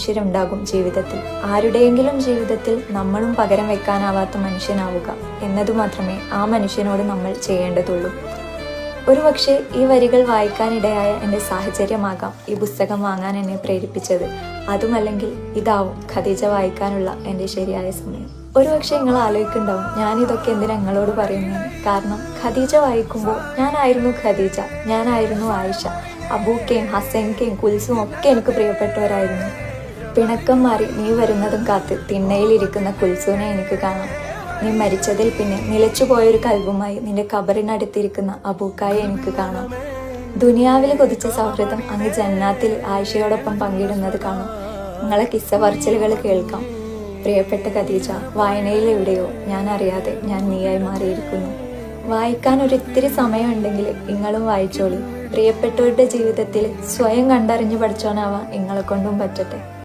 മനുഷ്യരുണ്ടാകും ജീവിതത്തിൽ. ആരുടെയെങ്കിലും ജീവിതത്തിൽ നമ്മളും പകരം വെക്കാനാവാത്ത മനുഷ്യനാവുക എന്നതു മാത്രമേ ആ മനുഷ്യനോട് നമ്മൾ ചെയ്യേണ്ടതുള്ളൂ. ഒരുപക്ഷെ ഈ വരികൾ വായിക്കാനിടയായ എൻ്റെ സാഹചര്യമാകാം ഈ പുസ്തകം വാങ്ങാൻ എന്നെ പ്രേരിപ്പിച്ചത്. അതുമല്ലെങ്കിൽ ഇതാവും ഖദീജ വായിക്കാനുള്ള എൻ്റെ ശരിയായ സമയം. ഒരുപക്ഷെ നിങ്ങൾ ആലോചിക്കുന്നുണ്ടാവും ഞാനിതൊക്കെ എന്തിനാ നിങ്ങളോട് പറയുന്നത്. കാരണം ഖദീജ വായിക്കുമ്പോൾ ഞാനായിരുന്നു ഖദീജ, ഞാനായിരുന്നു ആയിഷ. അബൂക്കയും ഹസൻകയും കുൽസും ഒക്കെ എനിക്ക് പ്രിയപ്പെട്ടവരായിരുന്നു. പിണക്കം മാറി നീ വരുന്നതും കാത്ത് തിണ്ണയിലിരിക്കുന്ന കുൽസൂനെ എനിക്ക് കാണാം. നീ മരിച്ചതിൽ പിന്നെ നിലച്ചുപോയൊരു കൽബുമായി നിന്റെ കബറിനടുത്തിരിക്കുന്ന അബൂക്കായെ എനിക്ക് കാണാം. ദുനിയാവിൽ കൊതിച്ച സൗഹൃദം അങ്ങ് ജന്നാത്തിൽ ആയിഷയോടൊപ്പം പങ്കിടുന്നത് കാണാം. നിങ്ങളെ കിസ്സ പറച്ചിലുകൾ കേൾക്കാം. പ്രിയപ്പെട്ട ഖദീജ, വായനയിലെവിടെയോ ഞാൻ അറിയാതെ ഞാൻ നീയായി മാറിയിരിക്കുന്നു. വായിക്കാൻ ഒരിത്തിരി സമയമുണ്ടെങ്കിൽ നിങ്ങളും വായിച്ചോളി. പ്രിയപ്പെട്ടവരുടെ ജീവിതത്തിൽ സ്വയം കണ്ടറിഞ്ഞു പഠിച്ചോനാവാൻ നിങ്ങളെ കൊണ്ടും പറ്റട്ടെ.